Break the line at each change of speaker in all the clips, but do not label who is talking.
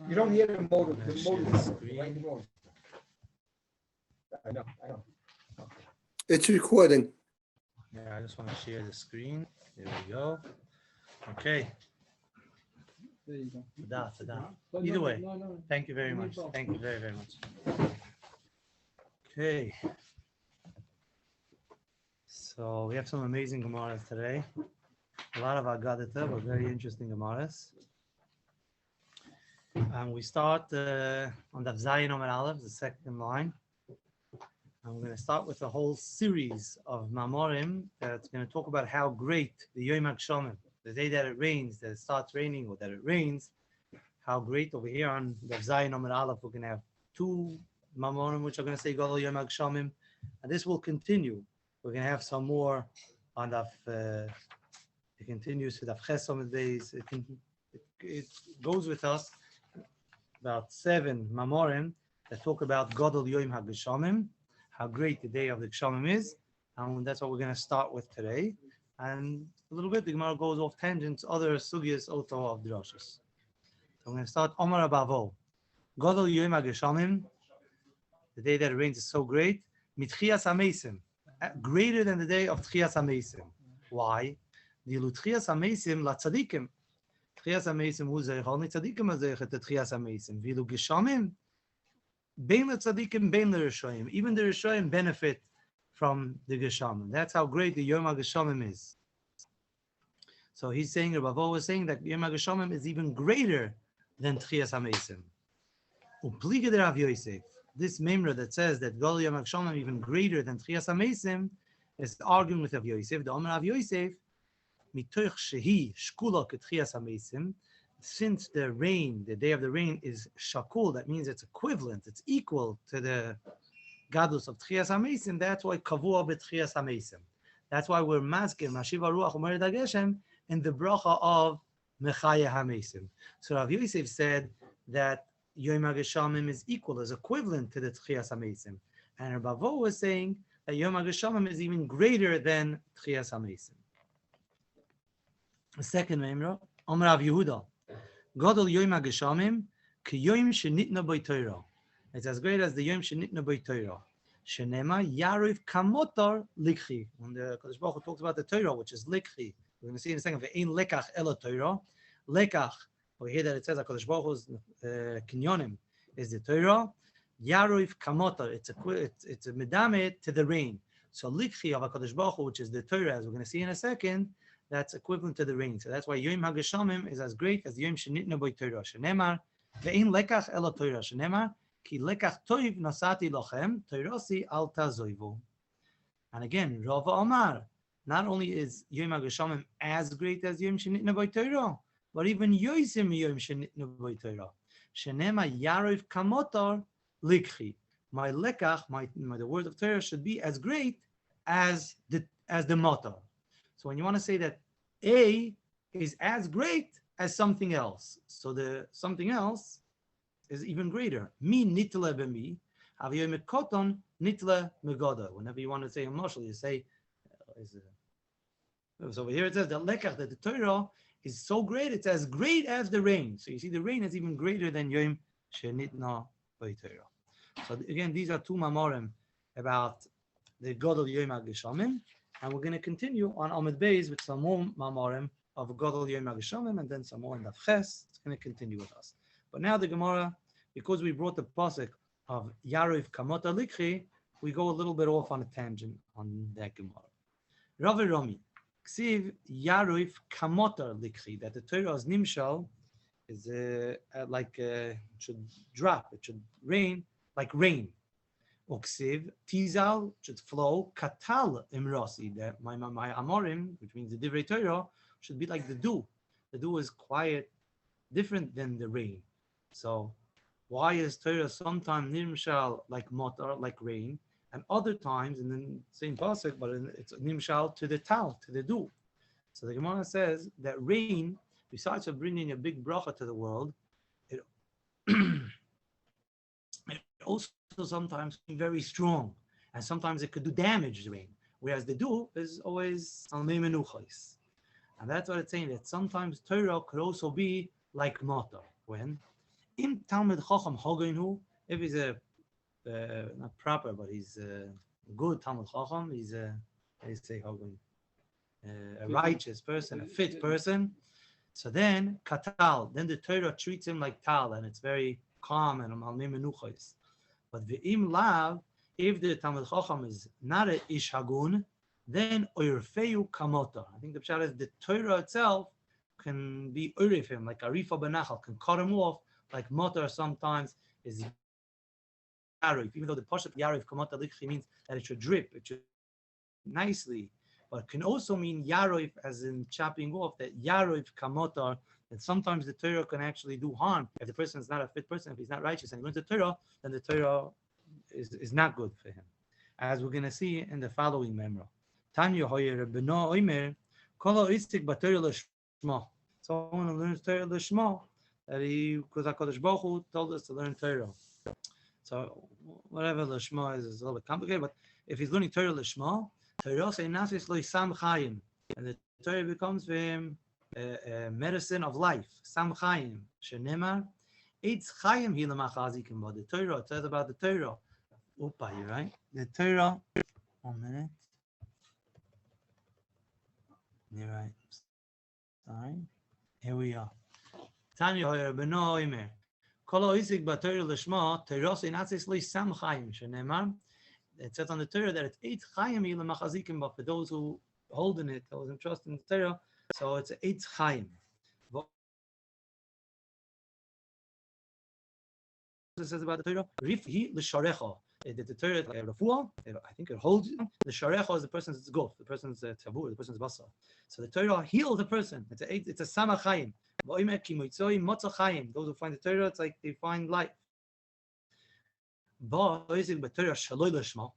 You don't hear the motor.
I'm gonna
The
share
motor.
the screen.
Right? The motor. I know.
It's recording.
Yeah, I just want to share the screen. There we go. Okay.
There you go.
Tada.
But
Either way,
no.
thank you very much. Thank you very, very much. Okay. So we have some amazing Gemaras today. A lot of Agadita, but very interesting Gemaras. And we start on the Zayin Omer Aleph, the second line. And we're going to start with a whole series of Mamorim that's going to talk about how great the Yom HaGshomim, the day that it rains, that it starts raining or that it rains, how great over here on the Zayin Omer Aleph, we're going to have two Mamorim which are going to say Gadol Yom HaGshomim. And this will continue. We're going to have some more on the it continues to the Chesom days. It goes with us about 7 Mamorim that talk about Gadol Yom HaGshomim, how great the day of the Gshomim is, and that's what we're going to start with today. And a little bit, the Gemara goes off tangents, other sugyas also of drashos. So I'm going to start Omar Abavo. Gadol Yom HaGshomim, the day that it rains is so great, Mitchias HaMeisim, greater than the day of Tchias HaMeisim. Why? Dilu Tchias HaMeisim la tzadikim. Tchias HaMeisim hu zeich, only tzadikim are zeich at the Tchias HaMeisim. Vilu Gshomim, bein le tzadikim, bein le Rishoyim. Even the Rishoyim benefit from the Gshomim. That's how great the Yom HaGshomim is. So he's saying, Rabbi was saying that Yom HaGshomim is even greater than Tchias HaMeisim. Upliga de Rav Yosef. This memra that says that Gadol Yom HaGshomim even greater than Tchias HaMeisim is arguing with Rav Yosef. The Omer Rav Yosef, mitoich shehi shkula ketchias HaMeisim, since the rain, the day of the rain is shakul, that means it's equivalent, it's equal to the gadus of Tchias HaMeisim. That's why kavua betchias HaMeisim. That's why we're masking Mashiva Ruach Umered HaGeshem in the bracha of Mechaya HaMeisim. So Rav Yosef said that Yom HaGshomim is equal, is equivalent to the Tchias HaMeisim. And Rabbi Vo was saying that Yom HaGshomim is even greater than Tchias HaMeisim. The second memra, Omer Rav Yehuda, Gadol Yom HaGshomim ki Yom Shenitna Boi Torah. It's as great as the Yom Shenitna Boi Torah. Shenema Yarif Kamotar Likhi. When the Kodesh Baruch Hu talks about the Torah, which is Likhi, we're going to see in a second, Ve'ein Lekach Ela Torah. Lekach, we hear that it says that Kodesh Baruch Hu's Kinyonim is the Torah. Yarif Kamotar, it's a medame to the rain. So Likhi of HaKadosh Baruch Hu, which is the Torah, as we're going to see in a second, that's equivalent to the rain. So that's why Yom HaGshomim is as great as Yom Shenitna Boi Torah. Shenemar, Ve'ein Lekach Ela Torah. Shenemar, Ki Lekach Toiv Nasati Lochem, Toirosi Al Tazoivu. And again, Rava Omar, not only is Yom HaGshomim as great as Yom Shenitna Boi Torah, but even Yosim Yom Shenitna Boi Torah. Shenemar Yarif Kamotar Likhi. My lekach, the word of Torah should be as great as the motto. So when you want to say that A is as great as something else, so the something else is even greater. Mi nitla b'mi, aviyom koton nitla megoda. Whenever you want to say a mashal, you say, so over here it says that lekach, that the Torah is so great, it's as great as the rain. So you see the rain is even greater than Yom Shenitna Boi Torah. So again, these are two mamorim about the Gadol Yom HaGshomim, and we're going to continue on Amud Beis with some more mamorim of Gadol Yom HaGshomim, and then some more in Daf Ches. It's going to continue with us. But now the Gemara, because we brought the pasuk of Yarif Kamota Likhi, we go a little bit off on a tangent on that Gemara. Rav Rami, Ksiv Yarif Kamota Likhi, that the Torah is Nimshal, is should drop, it should rain like rain. Oksiv Tizal should flow Katal Imrosi, that my Amorim, which means the Divrei Torah, should be like the dew. The dew is quiet, different than the rain. So why is Torah sometimes Nimshal like Motar, like rain, and other times in the same pasuk, but it's Nimshal to the Tal, to the dew? So the Gemara says that rain, besides for bringing a big bracha to the world, it also sometimes very strong, and sometimes it could do damage to rain, whereas the dew is always almei menuchos. And that's what it's saying, that sometimes Torah could also be like Motor. When? Im Talmud Chacham Hogainu, if he's a not proper, but he's a good Talmud Chacham, he's a, how do you say Hogain? A righteous person, a fit person. So then Katal, then the Torah treats him like Tal, and it's very calm and Malmei Menuchos. But Ve'im Lav, if the Talmud Chacham is not a Ish Hagun, then Oirfeu Kamota. I think the pshat is the Torah itself can be Urif him, like Arifa Benachal, can cut him off, like Motor sometimes is Yarif, even though the Pashat Yarif Kamota Likhi means that it should drip, it should nicely, but can also mean Yarif as in chopping off, that Yarif Kamotar, that sometimes the Torah can actually do harm. If the person is not a fit person, if he's not righteous and he learns the Torah, then the Torah is not good for him. As we're going to see in the following memra. Tanya Hoyer Beno Oimer, Kolo Istik Batorah Lishma. Someone who learns Torah Lishma, that he, because HaKadosh Baruch Hu told us to learn Torah. So whatever Lishma is a little bit complicated, but if he's learning Torah Lishma, Torah say Nasis Lo Sam Chayim, and the Torah becomes for him a medicine of life. Sam Chayim, Shenemar, Eitz Chayim Hilam Achazikim. But the Torah, it says about the Torah. Opa, you right? The Torah. 1 minute. You're right. Sorry. Here we are. Tanya Hoyer Beno Oimer. Kolo Isik Batorah Lishma, Torah say Nasis Lo Sam Chayim, Shenemar. It says on the Torah that it's 8 Chaim Hilam Achazikim, but for those who hold in it, those entrust in the Torah, so it's 8 Chaim. It says about the Torah, Rifhi l'sharecha. The Torah, Refuah, I think it holds. The sharecha is the person's guf, the person's tabur, the person's basa. So the Torah heals the person. It's a sama chayim. Those who find the Torah, it's like they find life. But Torah shaloi l'shma.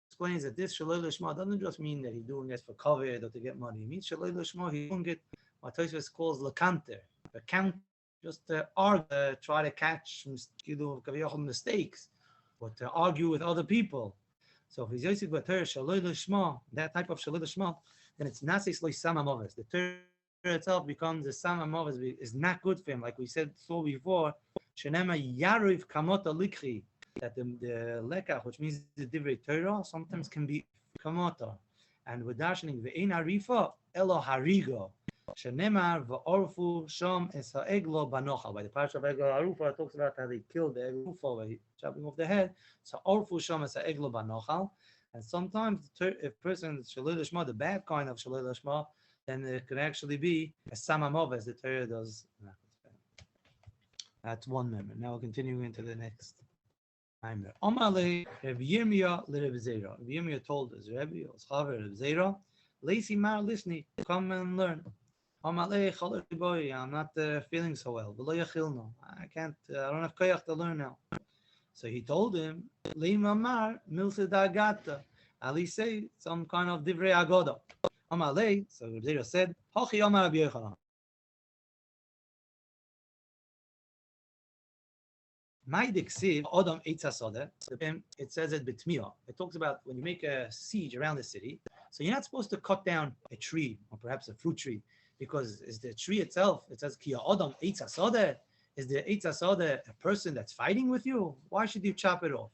Explains that this shaloi l'shma doesn't just mean that he's doing this for cover or to get money. It means shaloi l'shma, he's doing it what Tosfos calls lekanter, a count, just to argue, try to catch mistakes, or to argue with other people. So if he's yosik b'Torah shaloi l'shma, that type of shaloi l'shma, then it's nasis lo sama moves. The Torah itself becomes the sama moves, is not good for him, like we said so before. Shenema Yariv Kamota Likhi, that the lekach, which means the divrei Torah, sometimes can be kamota, and with darshaning ve'ein arifa elo harigo. Shenemar va'orfu shom es ha'eglo banochal. By the parsha of Eglo Arufa, it talks about how they killed the Eglo by chopping off the head. So orfu shom es ha'eglo banochal, and sometimes if person is shaloi l'shma, the bad kind of shaloi l'shma, then it can actually be a samamov, as the Torah does. That's one member. Now we'll continue into the next member. Omale Rav Yirmiyah l'Rav Zera. Rav Yirmiyah told us, Rabbi, Oschaver Rav Zera, Leisi Mar Lisni, come and learn. Omale Chalor Boy, I'm not feeling so well. V'lo yachilno, I can't. I don't have koyach to learn now. So he told him, Leima Mar Milse Dagata. Ali say some kind of divrei agoda. Omale. So Rav Zera said, Hochi Omar Rabbi Yochanan. It says it betmiyah. It talks about when you make a siege around the city, so you're not supposed to cut down a tree or perhaps a fruit tree, because is the tree itself, it says ki adam eitz hasodeh. Is the eitz hasodeh a person that's fighting with you? Why should you chop it off?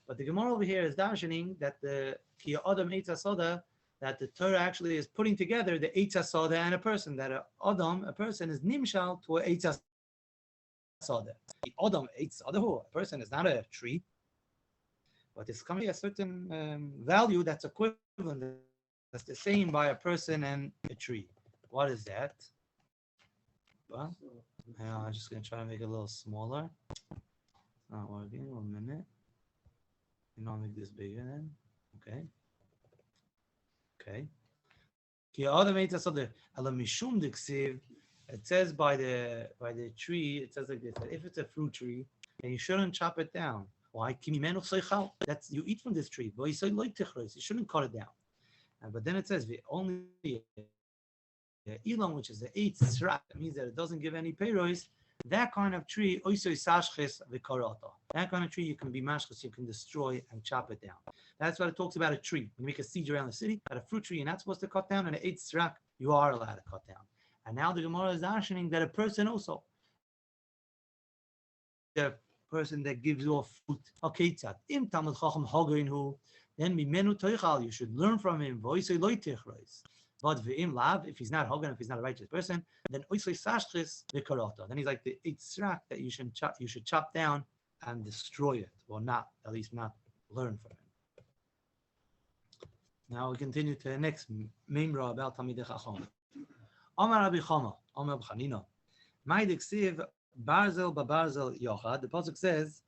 But the Gemara over here is darshaning that the ki adam eitz hasodeh, that the Torah actually is putting together the eitz hasodeh and a person, that a person is nimshal to a eitz hasodeh. Adam, a person is not a tree, but it's coming a certain value that's equivalent, that's the same by a person and a tree. What is that? Well, I'm just going to try to make it a little smaller. It's not working. 1 minute. I'll make this bigger then. Okay. It says by the tree, it says like this, that if it's a fruit tree, then you shouldn't chop it down. Why? That's, you eat from this tree. You shouldn't cut it down. But then it says only ilam, which is the 8th srak, that means that it doesn't give any peiros. That kind of tree, that kind of tree you can be mashchus, you can destroy and chop it down. That's what it talks about a tree. When you make a siege around the city, but a fruit tree you're not supposed to cut down, and an 8th srak you are allowed to cut down. And now the Gemara is asking that a person also, a person that gives off fruit. Okay, im Talmud Chacham Hogerin who, then mimenu toichal, you should learn from him. Voisei loy tichreis. But v'im lav, if he's not Hogan, if he's not a righteous person, then oisei sashchis v'karota. Then he's like the itzrak that you should chop down and destroy it, or not, at least not learn from it. Now we continue to the next memra about Talmidei Chacham. Amar Rabbi Chama, Amar B'chanina, Ma'id Ksiv Barzel Babarzel Yochad. The pasuk says,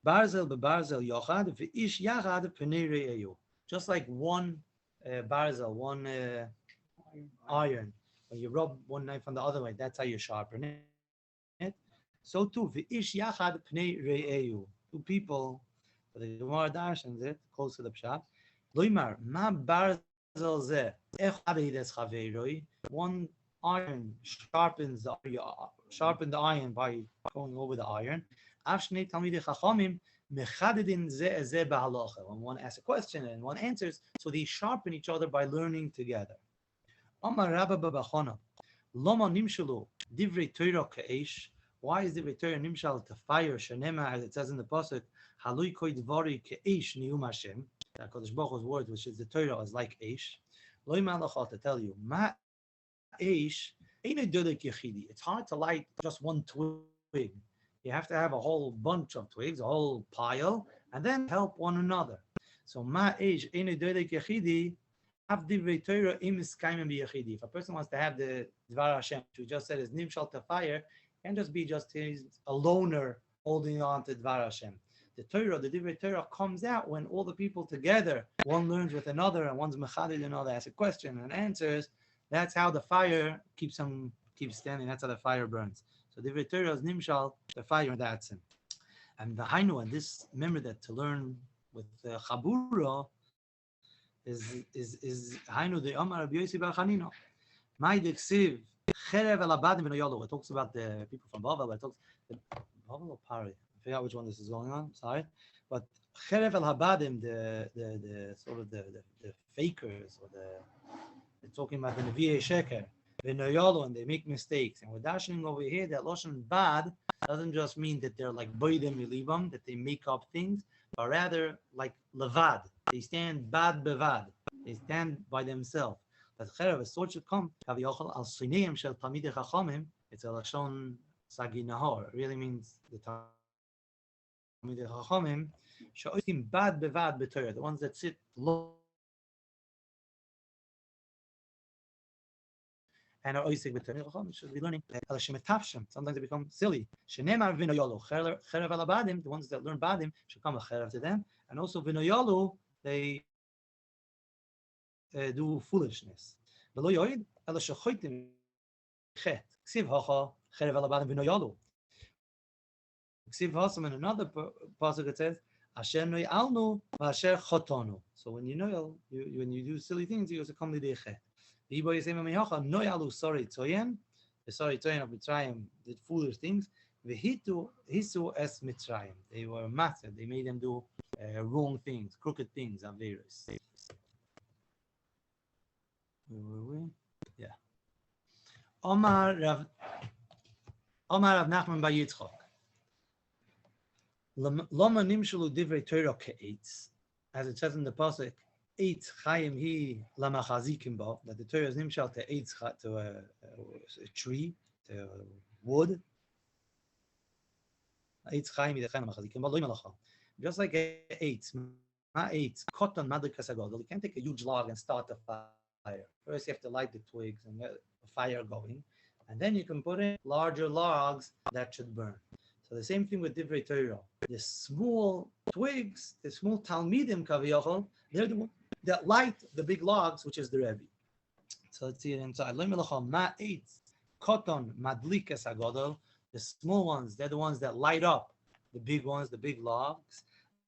Barzel Babarzel Yochad v'ish Yachad Pnei Re'eyu. Just like one barzel, one iron, when you rub one knife on the other way, that's how you sharpen it. So too, v'ish Yachad Pnei Re'eyu. Two people, the Gemara darshans it, close to the pshat. Loimar ma barzel zeh ech abedes chaveiroi. One iron sharpens the iron by going over the iron. Afshnei talmidei chachamim mechadedin zeh zeh b'halacha. When one asks a question and one answers, so they sharpen each other by learning together. Amar Rabba Babachona, Loma nimshalu divrei Torah keish. Why is divrei Torah nimshal to fire? Shenema, as it says in the pasuk, halui koi dvari keish nium Hashem. That Kodesh Baruch Hu's word, which is the Torah, is like eish. Loi malachot, to tell you, ma eish ain't dodek yechidi. It's hard to light just one twig. You have to have a whole bunch of twigs, a whole pile, and then help one another. So ma eish ain't dodek yechidi. Have divrei Torah im iskaimim biyechidi. If a person wants to have the Dvar Hashem, who just said is nimshal to fire, can't just be he's a loner holding on to Dvar Hashem. The Torah, the Divrei Torah, comes out when all the people together, one learns with another, and one's mechadid, another asks a question and answers. That's how the fire keeps standing. That's how the fire burns. So Divrei Torah is nimshal, the fire, that's him. And the Hainu, and this, remember that to learn with the Chabura is Hainu the Amar Rabbi Yossi Bar Chanina. My Diksiv Cherev el Abadim v'Noyolo. It talks about the people from Bavel, but it talks the Bavel or Pari. I forgot which one this is going on. Sorry, but Cherev el Habadim, the sort of the fakers, or they're talking about the Nevi'ei Sheker, v'Noyolo, and they make mistakes. And we're dashing over here that Loshen Bad doesn't just mean that they're like Boidim Yilibam, that they make up things, but rather like Levad. They stand Bad Bevad. They stand by themselves. But Cherev, a sword should come. Al Sineim Shel Talmidei Chachamim. It's a Lashon Sagi Nahor. It really means the Talmidei Chachamim. She'otim Bad Bevad B'Torah. The ones that sit low and are oisig B'Torah. Chachamim should be learning. Al Shemetavshem. Sometimes they become silly. Shenemar V'Noyolo. Cherev al Abadim. The ones that learn Badim should come a Cherev to them. And also V'Noyolo, they do foolishness. Below yoid, ela shechoitim chet. Ksiv hacha cherev alabadim v'noyalu. Ksiv hasam in another pasuk it says, Asher noyalnu v'asher chotonu. So when you noyal, when you do silly things, you also come to the chet. V'yibo yisem amihacha noyalu sorry tzoyen. The sorry tzoyen of Mitzrayim did foolish things. V'hitu hisu es Mitzrayim. They were master. They made them do wrong things, crooked things, averus. Where were we? Yeah. Omar Rav Nachman bar Yitzchak. Loma nimshulu divrei Torah ke'etz, as it says in the pasuk, eitz chayim hi lamachazikim bo, that the Torah is nimshal to eitz, to a tree, to wood. Eitz chayim hi lamachazikim bo, loy malacha. Just like eitz, ma eitz, koton madrikas hagadol. You can't take a huge log and start a fire. First, you have to light the twigs and get a fire going, and then you can put in larger logs that should burn. So the same thing with Divrei Torah. The small twigs, the small Talmidim kaviyachol, they're the ones that light the big logs, which is the Rebbe. So let's see it inside. Koton madlikas hagadol. The small ones, they're the ones that light up the big ones, the big logs.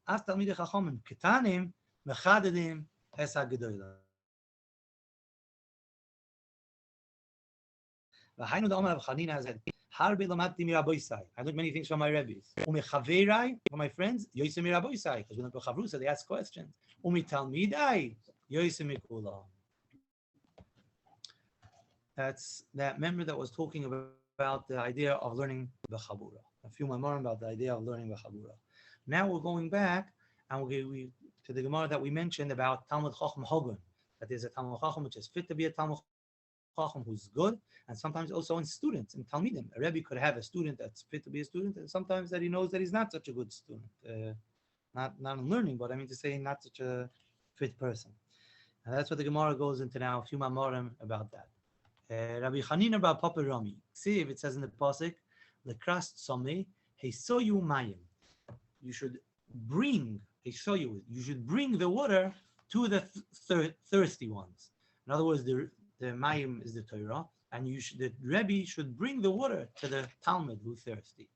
As Talmidei Chachamim ketanim mechadedim es hagedolah. I know the Omar of Chanina has said, I learned many things from my rabbis. From my friends, because we don't go Chavrusa, they ask questions. That's that member that was talking about the idea of learning the Chabura. a few Maimorim about the idea of learning B'Chabura. Now we're going back and we to the Gemara that we mentioned about Talmud Chacham Hogun, that there's a Talmud Chacham which is fit to be a Talmud Chacham who's good, and sometimes also in students, in Talmidim. A Rebbe could have a student that's fit to be a student, and sometimes that he knows that he's not such a good student. Not in learning, but I mean to say not such a fit person. And that's what the Gemara goes into now, a few Mamorim about that. Rabbi Chanina bar Papa Rami. See if it says in the pasuk, "Lekras tzomei heisoyu mayim." You should bring heisoyu. You should bring the water to the thirsty ones. In other words, the mayim is the Torah, and the Rebbe should bring the water to the Talmud who's thirsty.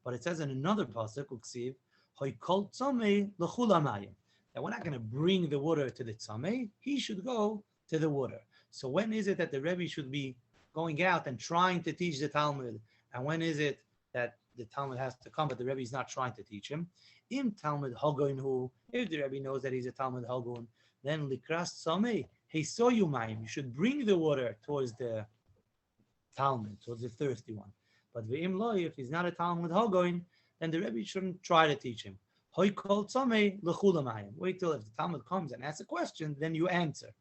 But it says in another pasuk, "Uksiv hoikol tzomei lechula mayim." That we're not going to bring the water to the tzomei. He should go to the water. So when is it that the Rebbe should be going out and trying to teach the Talmud? And when is it that the Talmud has to come, but the Rebbe is not trying to teach him? In Talmud Hogun, if the Rebbe knows that he's a Talmud Hogun, then Likras Sameh, Heisoyu Mayim, you should bring the water towards the Talmud, towards the thirsty one. But Ve'im Lo, if he's not a Talmud Hogun, then the Rebbe shouldn't try to teach him. Hoikol Sameh Lechula Mayim. Wait till if the Talmud comes and asks a question, then you answer.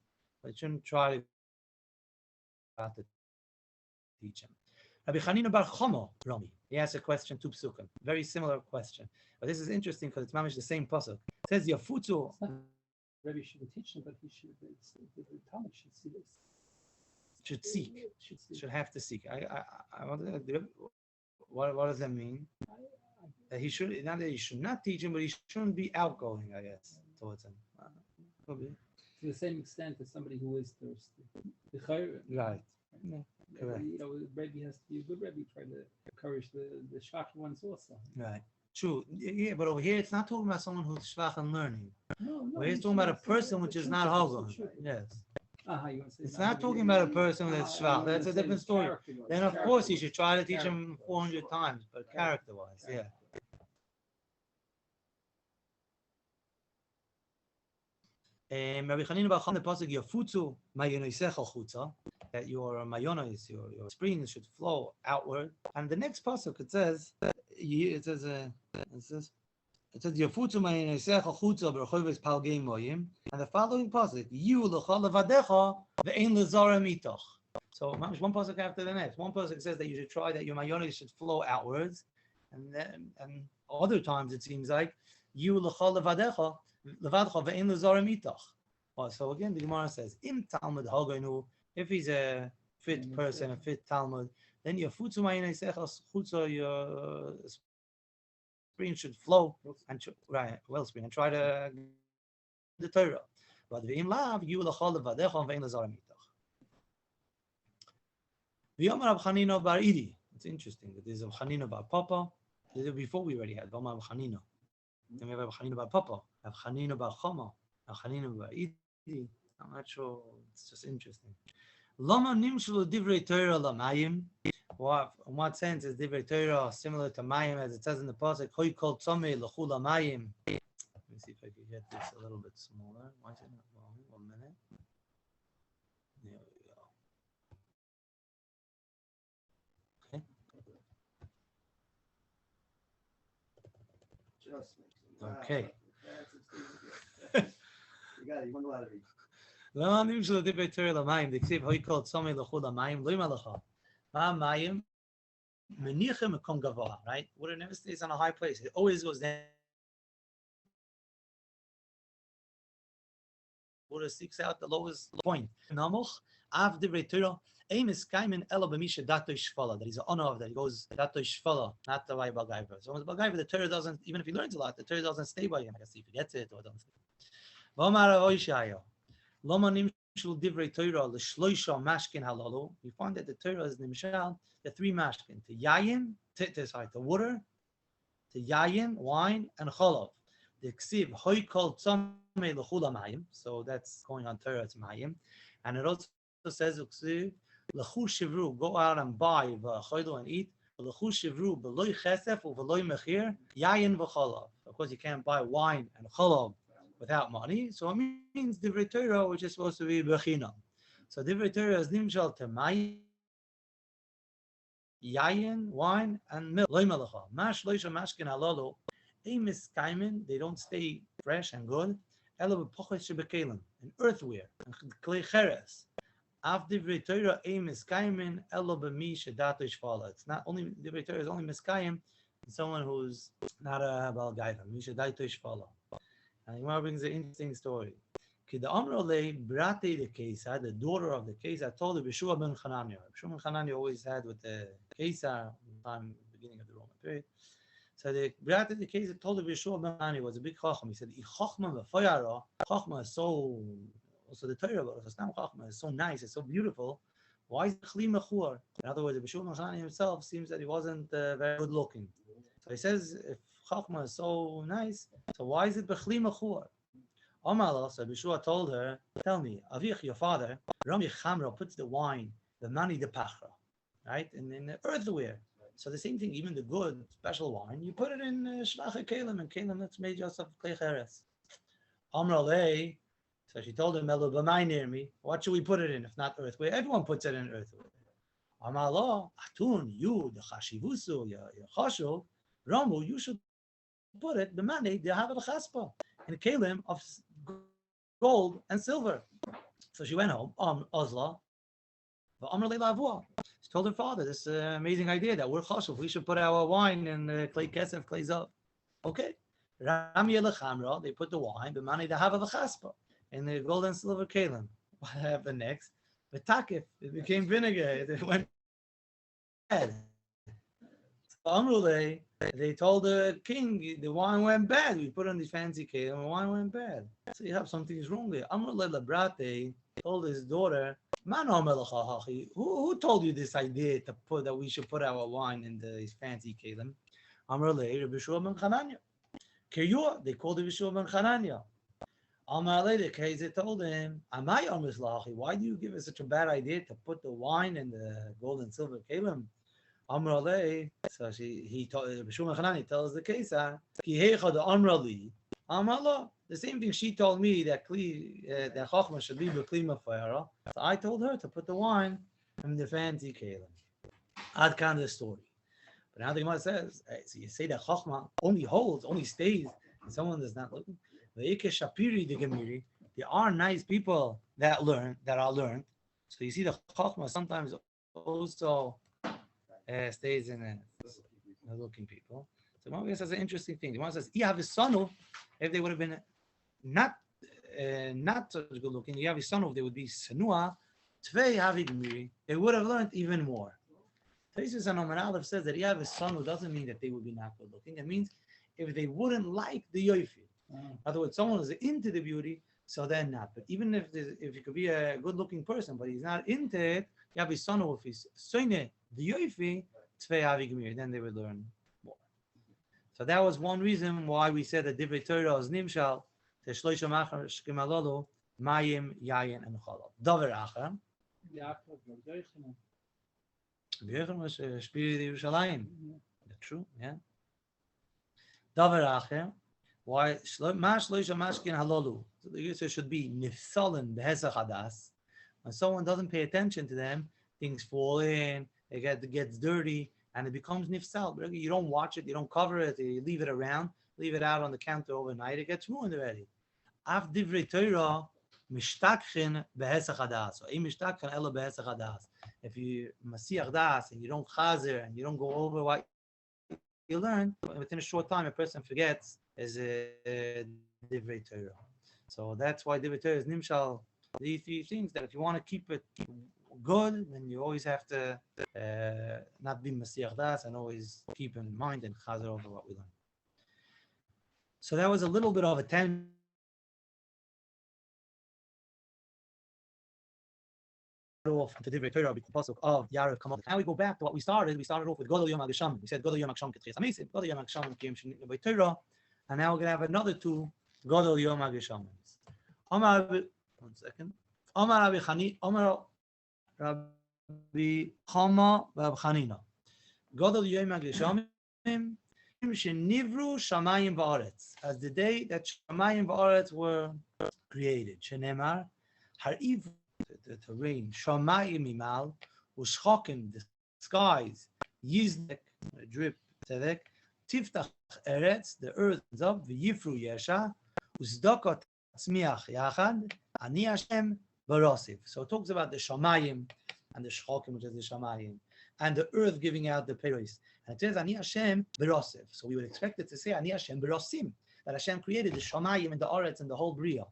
But you shouldn't try to teach him. Rabbi Chanina bar Chomo Rami. He asked a question to Psukim. Very similar question. But this is interesting because it's mamish the same pasuk. It says Yafutzu.
Rabbi shouldn't teach him, but he should. The Talmud should see this.
Should seek. Should have to seek. What does that mean? That he should not that he should not teach him, but he shouldn't be outgoing, I guess, towards him.
To the same extent as somebody who is thirsty.
Right. Yeah, correct.
You know, Rebbe has to be a good Rebbe, try to encourage the shvach ones also.
Right. True. Yeah, but over here it's not talking about someone who's shvach and learning.
No,
We're here talking about a person which is not hogan. Yes. It's not talking about a person that's shvach. That's a different story. Then of course you should try to teach him 400 times, but character-wise, yeah. Rabbi Chanina bar Chama, the pasuk Yafutzu mayonosech al chutza, that your mayonos, your springs should flow outward. And the next pasuk it says Yafutzu mayonosech al chutza b'rechoves palgei moyim. And the following pasuk Yu l'chol levadecha ve'ein lezara mitoch. So one pasuk after the next. One pasuk says that you should try that your mayonos should flow outwards, and other times it seems like Yu l'chol levadecha. So again, the Gemara says, "Im Talmud Haganu, if he's a fit person, a fit Talmud, then your spring should flow and wellspring and try to the Torah. But v'im lav you lachol levadecha ve'in lazar mitach." V'yomar Rab Chanina bar Idi. It's interesting that there's a Chanina bar Papa. Before we already had V'yomar Rab Chanina. Then we have Rab Chanina bar Papa, Rab Chanina bar Chama, Rab Chanina bar Idi. I'm not sure. It's just interesting. Lama nimshlu divrei Torah lamayim. In what sense is divrei Torah similar to mayim, as it says in the pasuk? Hoy kol tzomei lechu lamayim. Let me see if I can get this a little bit smaller. Why is it not long? 1 minute. There we go. Okay. Okay.
You got it. You won the lottery.
Lama nimshlu divrei Torah lamayim. Diksiv hoy kol tzomei lechu lamayim. Lo imalacha. Mayim. Menichem mekom gavah. Right. Water never stays on a high place. It always goes down. Water seeks out the lowest point. Namuch av divrei Torah. Aim is kaimin ela b'misha dato shvala. That he's an honor of that. He goes dato shvala, not the way Balgaiva. So with Balgaiva, the Torah doesn't, even if he learns a lot, the Torah doesn't stay by him. I guess he forgets it or doesn't stay. V'omar Oishaya, Loma nimshul divrei Torah l'shloisha mashkin halalu. We find that the Torah is nimshal the 3 mashkin: to yayin, to water, to yayin, wine, and cholav. The ksiv hoy kol tzomei l'chula mayim. So that's going on Torah to mayim, and it also says ksiv l'chu shivru, go out and buy v'choilu and eat. L'chu shivru b'loy chesef u'v'loy mechir yayin v'cholav. Of course, you can't buy wine and cholav without money, so it means divrei Torah, which is supposed to be bechinam. So divrei Torah is nimshal to mayim, yayin, wine, and milk. Loy malacha. Mash loisha mashkin halalo. Emis kaimin, they don't stay fresh and good. Elo b'pochos shebekelim, in earthware, and klei cheres. Af divrei Torah emis kaimin, elo b'mi shedato ishvala. It's not only, divrei Torah is only miskayim, someone who's not a Baal Gaiva, mi shedato ishvala. And the Gemara brings an interesting story. The Kesar, the daughter of the Kesar, told the Beshua ben Chananya. Beshua ben Chananya always had with the Kesar, beginning of the Roman period. So the Brate the Kesar told the Beshua ben Chananya was a big chacham. He said, "Chachma v'fayara, chachma is so." Also the Torah, but it's not chachma. It's so nice. It's so beautiful. Why is it chli mechur? In other words, the Beshua ben Chananya himself seems that he wasn't very good looking. So he says, if chachma is so nice, so why is it bechli mechur? Omar, so Beshua told her, tell me, Avich, your father, Rami Chamra puts the wine, the mani de pachra, right? And in the earthware. So the same thing, even the good, special wine, you put it in shlacha kelim, and kelim that's made just of klei cheres. Omar lei, so she told him, Elo b'mai near me, what should we put it in if not earthware? Everyone puts it in earthware. Omar lo, atun, you, the chashivusu, your chashuv, Ramu, you should put it, the mani, they have a chaspa, in a kelim of gold and silver. So she went home, Ozla, she told her father this amazing idea that we're chashuv, we should put our wine in clay kesef, clay zav. Okay. Rami Elechamra, they put the wine, the money, they have a chaspa, in the gold and silver kelim. What happened next? The takif, it became vinegar, it went bad. So they told the king, the wine went bad. We put on these fancy kelim, and the wine went bad. So you have something is wrong there. Amrullah Labrate told his daughter, who told you this idea to put that we should put our wine in these fancy kelim? Amrullah, Beshua ben Chananya. Kiyua, they called it Beshua ben Chananya. Amalei, the Kaiser told him, Amai Amrislachi, why do you give us such a bad idea to put the wine in the gold and silver kelim? Amralei, so he told Beshua ben Chananya tells the Kesar, Ki heicha the Amrali, Amrallah. The same thing she told me that that chachma should be b'kli mefayara. So I told her to put the wine in the fancy kelim. Ad kind of the story. But now the Gemara says, hey, so you say that chachma only holds, only stays, and someone is not looking. The Shapiri the Gemiri, there are nice people that are learned. So you see the chachma sometimes also stays in the looking people. So the Gemara says an interesting thing. The Gemara says, if they would have been not such good looking, if they would be sanua, they would have learned even more. Taisus and Omer Aleph says that Sanu doesn't mean that they would be not good looking. It means if they wouldn't like the yoifi. In other words, someone is into the beauty, so they're not. But even if he could be a good looking person, but he's not into it, Sanu, if he's soine the yoifi, then they would learn more. So that was one reason why we said that Divrei Torah is nimshal to shloisha machar shkimalolo mayim yayin and chalal. Davar achar. B'yochan was Shpiri Yerushalayim. True, yeah. Davar acher. Why? Ma shloisha mashkin halolu. So the answer should be nifsalen behesach hadas. When someone doesn't pay attention to them, things fall in. It gets dirty, and it becomes nifsal. You don't watch it, you don't cover it, you leave it around, leave it out on the counter overnight. It gets ruined already. Af divrei Torah mishtakchen behesach hadas. So im mishtakchen elo behesach hadas. If you masiach das and you don't chazer and you don't go over what you learn, within a short time a person forgets is divrei Torah. So that's why divrei Torah is nimshal. These three things that if you want to keep it good, then you always have to not be masiach das and always keep in mind and chazer over what we learn. So that was a little bit of a tangent. Off to Divrei Torah because of Yarav Kamot. Now we go back to what we started. We started off with Godel Yom HaGesham. We said Godel Yom HaGesham Ketchias Amesim, Godel Yom HaGesham Kiyam Divrei Torah, and now we're gonna have another two Godel Yom HaGesham. Omar, 1 second. Omar Rabbi Chani, Omar Rabbi Chama Rabbi Chanina. Godel Yom HaGesham Shenivru Shamayim Va'aretz, as the day that Shamayim Va'aretz were created. Shenemar Hariv. To rain, Shamayim Imal, Uschokim, the skies, Yizdek, drip, tzedek, tiftach eretz, the earth is up, v'yifru yesha, uzdokot tzmiach yachad, ani Hashem barosiv. So it talks about the shamayim and the shchokim, which is the shamayim, and the earth giving out the peros. And it says ani Hashem barosiv. So we would expect it to say ani Hashem barosim, that Hashem created the shamayim and the aretz and the whole bria.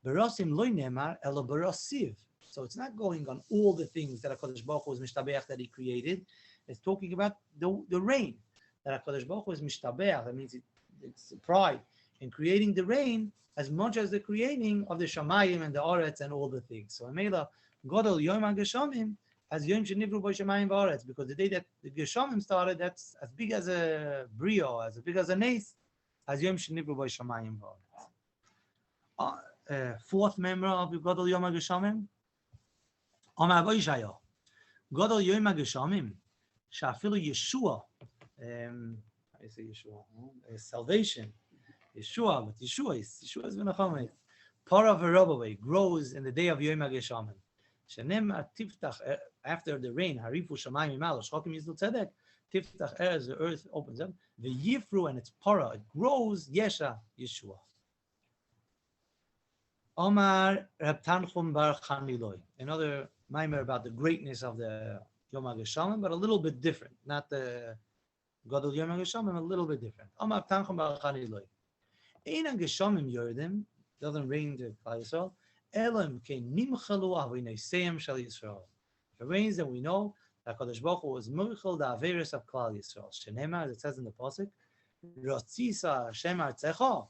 Barosim loy nemar elo barosiv. So it's not going on all the things that HaKadosh Baruch Hu is mishtabeach that He created. It's talking about the rain that HaKadosh Baruch Hu is mishtabeach. That means it's pride in creating the rain as much as the creating of the shamayim and the aretz and all the things. So Amela Godol Yom HaGeshamim as Yom Shenivru Bo Shamayim V'Aretz, because the day that the Geshamim started, that's as big as a brio, as big as a nace, as Yom Shenivru Bo Shamayim V'Aretz. Fourth member of Godol Yom HaGeshamim, Amar Bo Yishaya, Godol Yom HaGeshamim, Shafilu Yeshua, how you say Yeshua? Salvation, Yeshua, but Yeshua is Menachem. Para v'robaway grows in the day of Yom HaGeshamim. Shenem tiftach after the rain, harifu shamayim imalo shchokim yizlu tzedek. Tiftach as the earth opens up, the yifru and its para it grows. Yesha Yeshua. Omar Reb Tanchum bar Chaniloi. Another mimer about the greatness of the Yom HaGeshamim, but a little bit different. Not the Gadol Yom HaGeshamim, a little bit different. Omar Tanchum bar Chaniloi. Ein HaGeshamim yordim, doesn't rain to Klal Yisrael. Elam ke nimchalu avineiseim shel Yisrael. It rains, and we know that Kadosh Baruch Hu was murichel the averis of Klal Yisrael. Shenema, as it says in the pasuk, Rotzisa Hashem artzecha.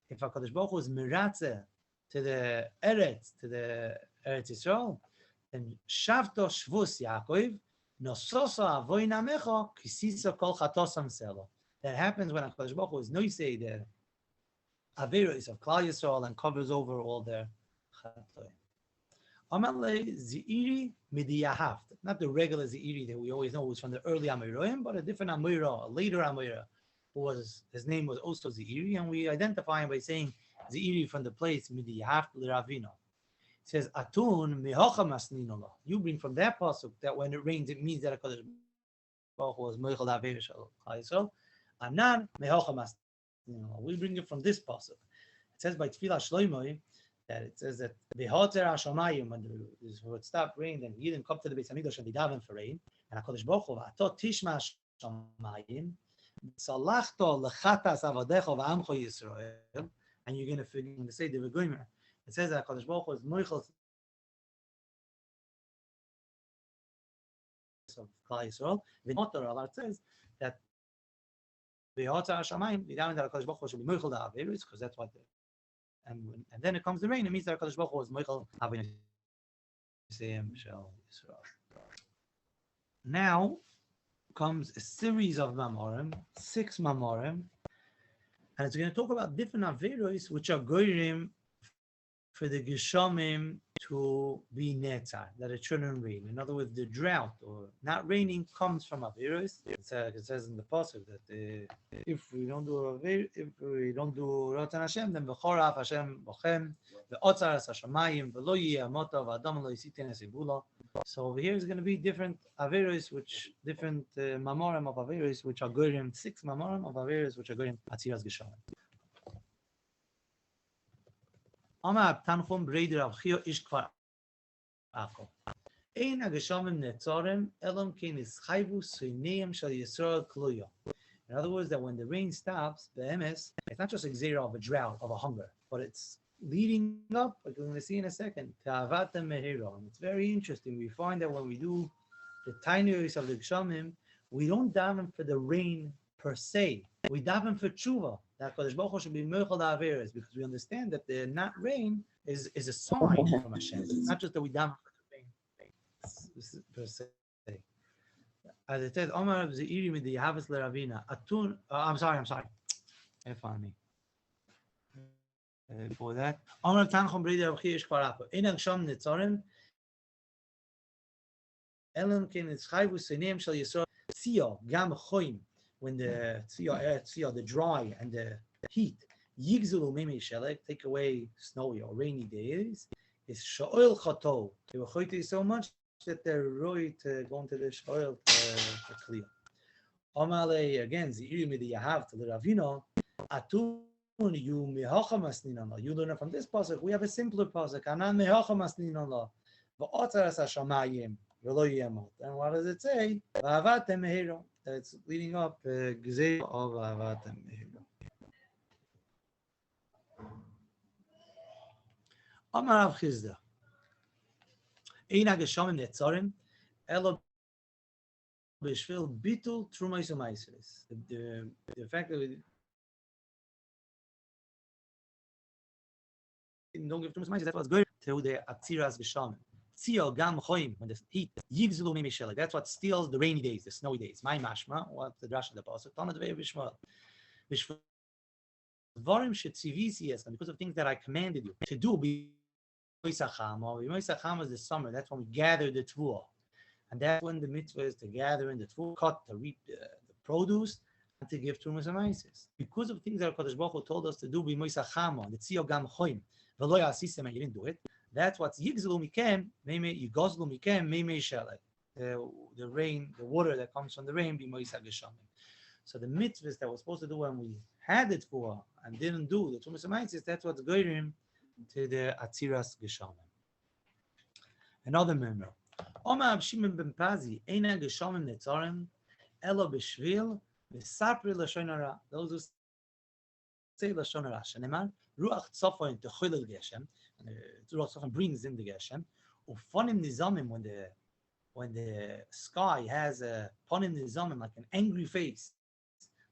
If Kadosh Baruch Hu is miratze to the Eretz Yisrael, then Shavto Shvus Yaakov Nososa Avoina Mecha Kisisa Kol Chatosam Selo. That happens when Kadosh Baruch Hu is noisei the averis of Klal Yisrael and covers over all their chatoi. Amalei Zeiri Midiyahaft, not the regular Zeiri that we always know was from the early Amiroim, but a different Amira, a later Amira, who was his name was also Zeiri, and we identify him by saying Zeiri from the place Midiyahaft Liravino. It says Atun Mihocha Masninola. You bring from that pasuk that when it rains, it means that HaKadosh Baruch Hu was Meichel Aveir Shel Yisrael. Anan Mihocha Masninola. We bring it from this pasuk. It says by Tfilah Shloimoi that it says that Behoter Hashamayim, when it would stop rain, then Yidden come to the Beis Hamikdash and they daven for rain. And HaKadosh Baruch Hu Atot Tishma Hashamayim Salachto Lechatas Avadecho V'Amcho Yisrael. And you're going to say the Regoimer. It says that HaKadosh Baruch Hu is Moichel of Klal Yisrael. V'Notor Allah says that Behoter Hashamayim, the daven that HaKadosh Baruch Hu should be Moichel the Averis, because that's what and then it comes the rain. It means that HaKadosh Baruch Hu is Moichel Havin Yisrael Shel Yisrael. Now comes a series of Mamorim, 6 Mamorim, and it's going to talk about different Averos which are goyim for the Geshamim to be netzar, that it shouldn't rain. In other words, the drought or not raining comes from Averos. It says in the pasuk that if we don't do Rotan Hashem, then v'choraf Hashem bochem ve'otzaras Hashamayim v'lo yiyamota v'adam lo yisitin esibula. So over here is going to be different Averos, different mamorim of Averos, which are goyim, 6 mamorim of Averos, which are goyim atziras Geshamim. Amar Tanchum Breider Rav Chia Ish Kfar Akko. Ein HaGeshamim netzarim elam kein ischayvu suineim shel Yisrael kluya. In other words, that when the rain stops, the emes, it's not just a gzeira of a drought, of a hunger, but it's leading up, like we're going to see in a second, to Avat Mehira. And it's very interesting. We find that when we do the tiniest of the Geshamim, we don't daven for the rain per se. We daven for tshuva, that Kadosh Baruch Hu should be meichel averes, because we understand that the not rain is a sign from Hashem. It's not just that we daven for the rain per se. As it says, Omar Zeiri Midi Yahavis Leravina. Atun. I'm sorry. If on me. Before that, Omar Tanchum Breider Rav Chia Ish Kfar Akko. Ein HaGeshamim netzarim elam kein ischayvu suineim shel Yisrael tzio gam choim. When the tzio, the dry and the heat, yigzulu mimei shelek, take away snowy or rainy days, is shoel chato. They were choyti so much that they're right to go into the shoel to clear. Omale again, Ziri mi the Yahav to the Ravino, Atun you mihocha masninala. You learn it from this pasuk. We have a simpler pasuk. Anan mihocha masninala. Va'otzaras hashamayim v'lo yemot. And what does it say? Va'avatem mehiro. It's leading up gzei of va'avatem mehiro. Amar Rav Chizda. Ein hageshamim netzarim elo b'shvil bitul trumos u'maiseres. The fact that we don't give trumos u'maiseres, that's what's good to the atziras geshamim. Tzio gam choim, when the heat yigzulu mimishel. That's what steals the rainy days, the snowy days. My mashma, what the drash of the pasuk. Tanad vei b'shmal. V'varim shetzivisi es, and because of things that I commanded you to do. Moisacham, or Moisacham is the summer. That's when we gather the tvuah, and that's when the mitzvah is to gather in the tvuah, cut to reap the produce, and to give trumas and maises. Because of things that Kadosh Baruch Hu told us to do, be Moisacham, the tzio gam choim, v'lo yasisem, and you didn't do it. That's what's yigzlu mikem, meime yigozlu mikem, meime shalei. The rain, the water that comes from the rain, be Moisach geshamim. So the mitzvahs that we're supposed to do when we had it for and didn't do the trumas and maises, that's what's goyim to the Atziras Geshamim. Another member. Omar Shimon ben Pazi, Eina Geshamim Netzarim, Elo B'Shvil, V'Sapri Lashon Hara. Those who say Lashon Hara, Shenemar, Ruach Tzofon Techilel Geshem, Ruach Tzofon brings in the Geshem, Ufonim Nizamim, when the sky has a Ponim Nizamim, like an angry face,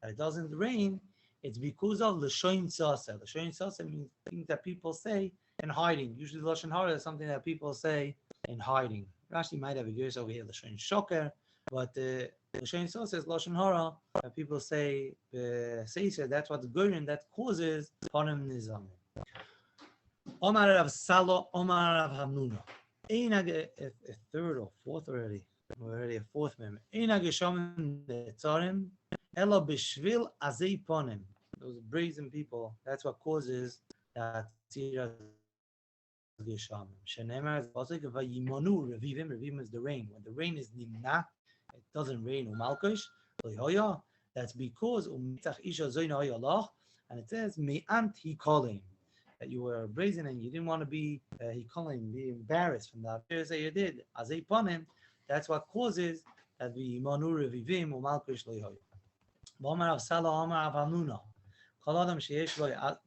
that it doesn't rain, it's because of L'shoin Tzasa. L'shoin Tzasa means things that people say in hiding. Usually Lashon Hara is something that people say in hiding. Rashi might have a verse over here, L'shoin Shoker, but L'shoin Tzasa is Lashon Hara that people say, that's what's good and that causes Panim Nizamim. Omar Rav Salo, Omar Rav Hamnuna. A third or fourth already. We're already a fourth member. Eina Geshamim Netzarim, Elo B'Shvil Azei Ponim. Those brazen people, that's what causes that Tziras Geshamim. Shenemar is pasuk vayimonu revivim. Revivim is the rain. When the rain is nimna, it doesn't rain. Umalkosh loyhoya. That's because umitach isha zoyna hoyalach, and it says me'ant hikolim, that you were brazen and you didn't want to be hikolim, be embarrassed from that affairs that you did. Azei ponim. That's what causes that vayimonu revivim umalkosh loyhoya. V'omar Avsala Omar Avamnuna.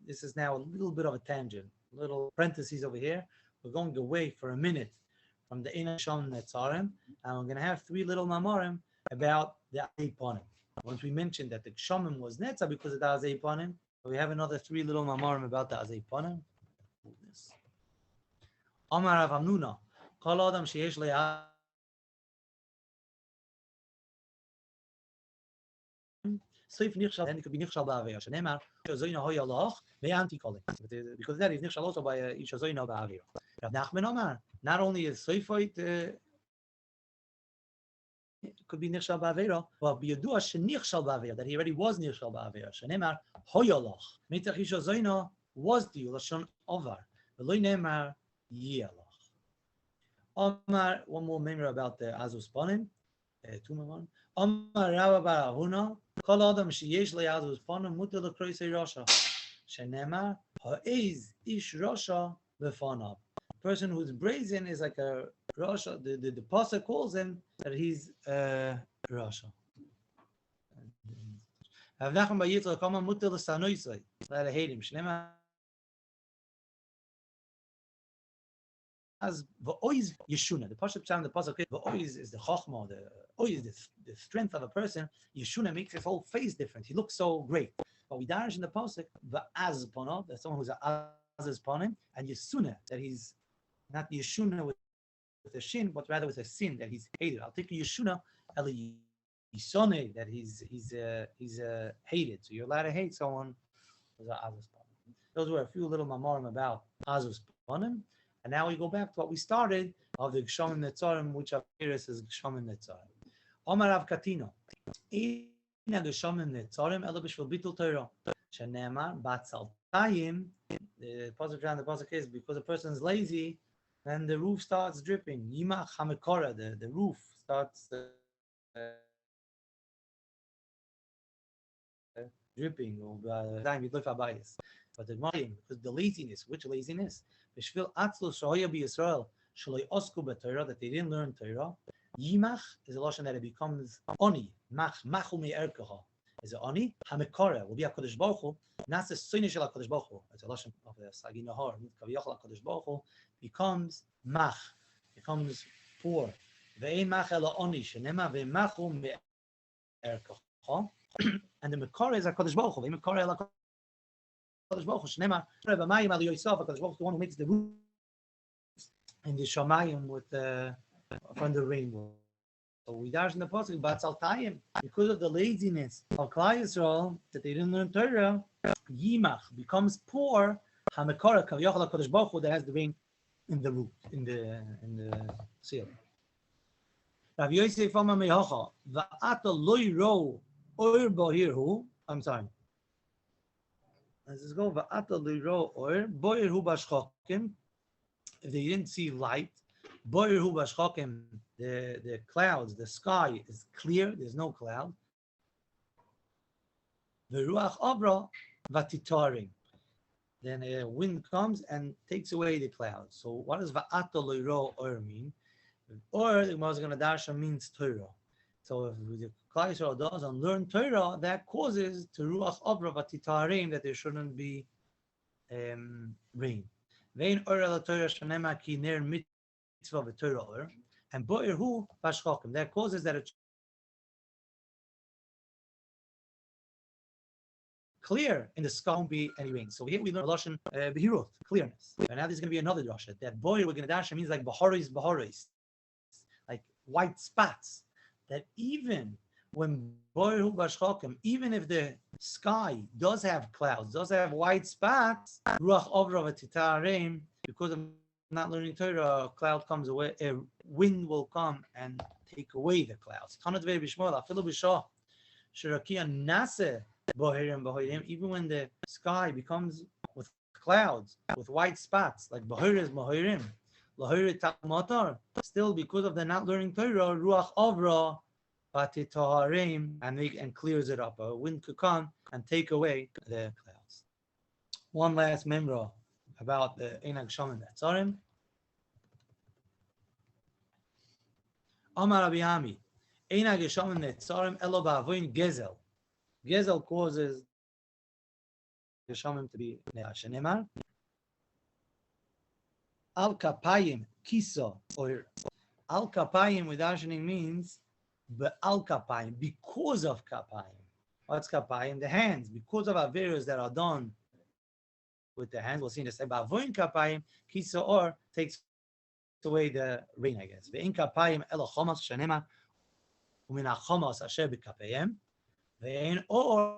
This is now a little bit of a tangent, little parentheses over here. We're going away for a minute from the Eina Geshamim Netzarim, and we're going to have three little mamorim about the Azei Ponim. Once we mentioned that the Geshamim was Netza because of the Azei Ponim, we have another three little mamorim about the Azei Ponim. Omar Avamnuna. Kol Adam sheyesh le'ah Soif nichshal, and it could be nichshal ba'avera. Shenemar Ishazoyna hoyalach ve'anti kolim. Because that is nichshal also by Ishazoyna ba'avera. Rav Nachman Omar, not only is soifot could be nichshal ba'avera, but biyadua shenichshal ba'avera, that he already was nichshal ba'avera. Shenemar hoyalach mitach Ishazoyna was the lashon ovar. V'loy nemar yiyalach. Omar, one more memory about the Azus Ponim. Two more. Omar Rabba Bar Ahuna. Kol Adam sheyesh le'azus ponim mutar l'kroisei rasha. Shenemar ha'ez ish rasha v'fanav. Person who's brazen is like a rasha. The pasuk calls him that he's rasha. Rav Nachman bar Yitzchak kama mutar l'sanoisei. Let hate him. Shenemar as v'oiz yeshuna. The pasuk sound the pasuk v'oiz is the chachma, the oiz, the strength of a person. Yeshuna makes his whole face different. He looks so great. But we darish in the pasuk v'az ponav, that's someone who's az ponim, and yesuna, that he's not yeshuna with a shin, but rather with a sin, that he's hated. I'll take yeshuna eli yisone, that he's hated. So you're allowed to hate someone who's az ponim. Those were a few little mamorim about azus ponim. And now we go back to what we started of the Geshamim Netzarim, which appears as Geshamim Netzarim. Omar Rav Katino. Eina Geshamim Netzarim elo b'shvil bitul Torah. Shenemar batzal tayim. The pasuk is because a person is lazy, then the roof starts dripping. Yimach hamekora, the roof starts dripping or but the Gemara, because the laziness, which laziness? B'shvil atzlus shoya b'Yisrael shaloi osku b'Torah, that they didn't learn Torah. Yimach is a lashon that it becomes oni. Machu me'erkeha is it oni? Hamekora will be a Kodesh Baruch Hu. Nasa sunni shel Kodesh Baruch Hu. It's a lashon of the Sagi Nahar. Kaviyachal Kodesh Baruch Hu becomes mach, becomes poor. Ve'ein mach ela oni shenema ve'machu me'erkeha. And the Mekora is a Kodesh Baruch Hu. Ve'mekora ela Kodesh Baruch Hu shenema ve'mayim al Yosef. Kodesh Baruch Hu, the one who makes the roof in the Shamayim with from the rainbow. So we dash in the pasuk Batzal Tayim, because of the laziness of Klal Yisrael that they didn't learn Torah. Yimach becomes poor. Hamekora Kaviyachal Kodesh Baruch Hu that has the rain in the root, in the seal. Rav Yosef Amar Mehacha Va'ata Loi Ro Oir Bohirhu. I'm sorry. Let's just go Va'ata Loi Ro Oir Bohirhu Bashchokim. If they didn't see light, Bohirhu Bashchokim, the clouds, the sky is clear. There's no cloud. Veruach Abra Vatitaring. Then a wind comes and takes away the clouds. So what does Va'ata Loi Ro Oir mean? Or the Gemara is going to dash means Torah. So if the Klal Yisrael doesn't learn Torah, that causes to Ruach Abra Vatitaring that there shouldn't be rain. Vein Or el Torah Shanema Ki Ner Mitzvah v'Torah Or, and Bo'ir Hu Bashchokim. That causes that it's clear in the sky won't be any rain. So here we learn Lashon Behirut, clearness. And now there's going to be another drasha that Bo'ir we're going to dash means like Baharis, like white spots. That even when Bo'ir Hu Bashchokim, even if the sky does have clouds, does have white spots, Ruach Avra v'Titareim, because of not learning Torah, a cloud comes away, a wind will come and take away the clouds. Even when the sky becomes with clouds, with white spots, like Bahiris Mahirim, Lahiri Takmatar, still because of the not learning Torah, Ruach Avra v'Titareim, and clears it up. A wind could come and take away the clouds. One last memra about the Einag Shaman Netzarim. Amar Rabbi Ami, Einag Shaman Netzarim elo ba'avoin gezel. Gezel causes the Shaman to be ne'ashenemar. Al kapayim kiso, or al kapayim with ashening means al kapayim, because of kapayim. What's kapayim? The hands, because of averos that are done with the hands. We'll see in a second. Ba'avoin kapayim kiso or takes away the rain, I guess. Ve'in kapayim elo chomas shenema u'min ha'chomas asher b'kapayim ve'in or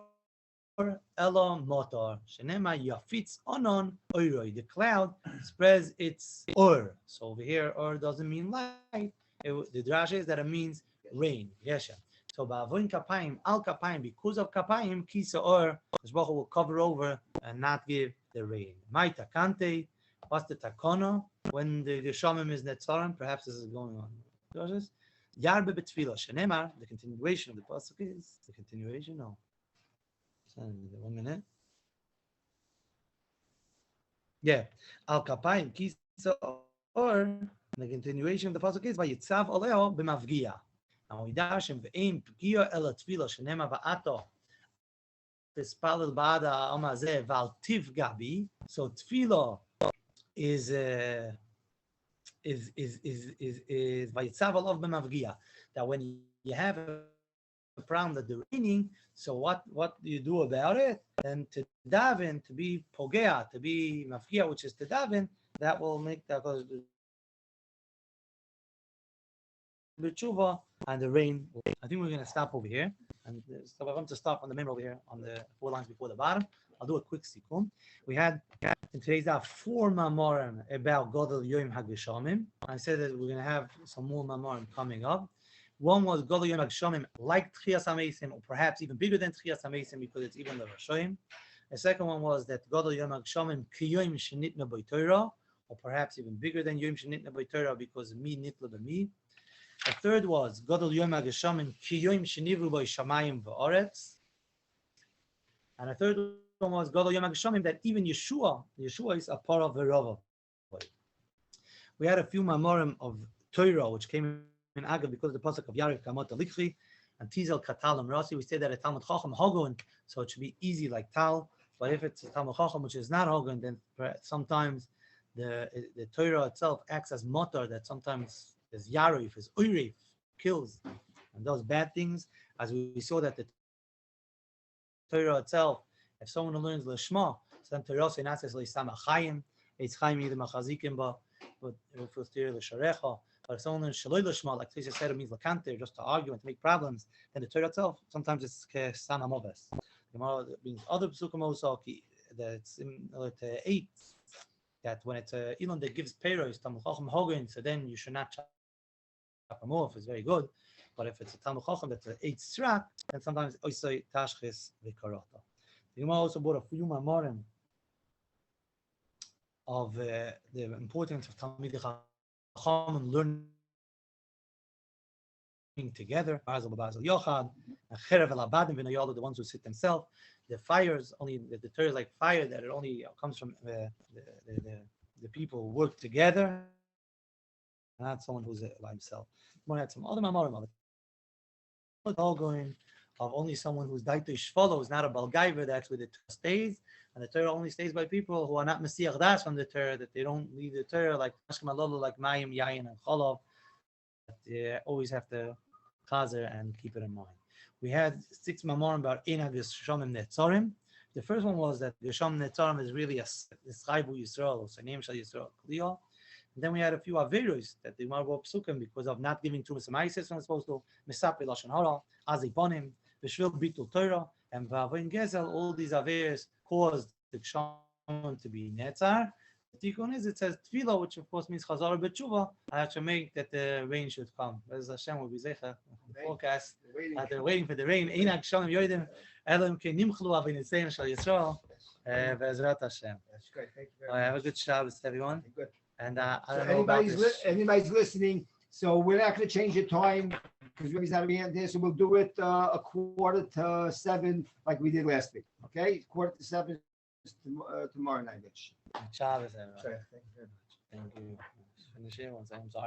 elo motor shenema yafitz onon oiroi. The cloud spreads its or. So over here, or doesn't mean light. The drasha is that it means rain. Yesha. So ba'avoin kapayim al kapayim, because of kapayim kisa or Baruch Hu will cover over and not give the rain. My takante, what's the takana when the shamim is netzarim? Perhaps this is going on. Yarbe betfila shenemar. The continuation of the pasuk is the continuation. No, 1 minute. Yeah, al kapayim kisa or the continuation of the pasuk is vayitzav oleo b'mavgia. Now we dash him ve'im pgia el tefila shenemar va'ato. Tespalel ba'ada amazeh val tiv gabi. So tefila is vayitzav olav b'mavgia. That when you have a problem that the raining, so what do you do about it? And to daven, to be pogea, to be mafgia, which is to daven, that will make that goes b'tshuva and the rain. I think we're going to stop over here. And so we're going to stop on the member over here on the 4 lines before the bottom. I'll do a quick sikum. We had in today's 4 mamorim about Godel Yom HaGeshamim. I said that we're going to have some more mamorim coming up. One was Godel Yom HaGeshamim, like Tchias HaMeisim, or perhaps even bigger than Tchias HaMeisim because it's even the Rashoim. The second one was that Godel Yom HaGeshamim Kiyom Shenitna B'Torah, or perhaps even bigger than Yom Shenitna B'Torah because Mi Nitla B'Mi. The third was Godel Yom HaGeshamim Kiyom Shenivru B'Shamayim V'Oretz. And the third one was Gadol Yom HaGeshomim, that even Yeshua is a part of the Rava. We had a few Mamorim of Torah, which came in Agav because of the pasuk of Yariv Kamot Alikhi and Tizel Katalam Rasi. We say that a Talmud Chacham Hogun, so it should be easy like Tal. But if it's a Talmud Chacham which is not Hogun, then sometimes the Torah itself acts as motor, that sometimes is Yarif, is Uirif, kills and does bad things. As we saw that the Torah itself, if someone who learns Lishma, so then Torah say not necessarily Samachayim, it's Chaim either Machazikim, but it refers to Lisharecha. But if someone learns Shaloi Lishma, like Tisha said, it means Lakanter, just to argue and to make problems, then the Torah itself, sometimes it's Sana Moves. Gemara means other Psukim also, that it's similar to 8, that when it's a Elon that gives Peros, Talmud Chacham Hogan, so then you should not chop them off, it's very good. But if it's a Talmud Chacham that's an 8 strak, then sometimes Oisai Tashchis Vikarata. The Gemara also brought a few Mamorim of the importance of Talmid Chacham learning together. Basil Yochad, and Cherev El Abadim V'Noyal, the ones who sit themselves. The fires only the Torah is like fire, that it only comes from the people who work together, not someone who's by himself. We had some other Mamorim of it. All going of only someone who's daitish follows, not a balgaiver. That's where the Torah stays, and the Torah only stays by people who are not Messiach Das from the Torah, that they don't leave the Torah like Mashkamalolo, like Mayim, Yayin, and Cholov. They always have to chazer and keep it in mind. We had 6 Mamorim about Enag Yeshomim Netzarim. The first one was that Yeshom Netzarim is really a Schaibu Yisrael, so name Shal Yisrael Kliyah. And then we had a few Averos that the Gemara brought Psukim because of not giving Trumas Maisis when it's supposed to, Misapi Lashon Hara, Azi Bonim, Vishvil Bitul Torah, and Vavoin Gezel. All these Averos caused the Shom to be Netzar. The Tikkun is, it says Tefillah, which of course means Chazar B'Tshuva. I have to make that the rain should come. As Hashem will be Zecha, the forecast. They're waiting for the rain. Einag Shalom Yodim, Elam Ke Nimchlu Avin Yisrael Shal Yisrael, Ve'ezrat Hashem.
That's great. Thank you very much.
Have a good Shabbos, everyone.
Good.
And I
So
don't know about this.
anybody's listening, so we're not going to change the time because Remy's not being there, so we'll do it 6:45 like we did last week. Okay, 6:45 tomorrow night.
Shabbos, everyone.
Thank you very much.
Thank you. Finish it once. I'm sorry.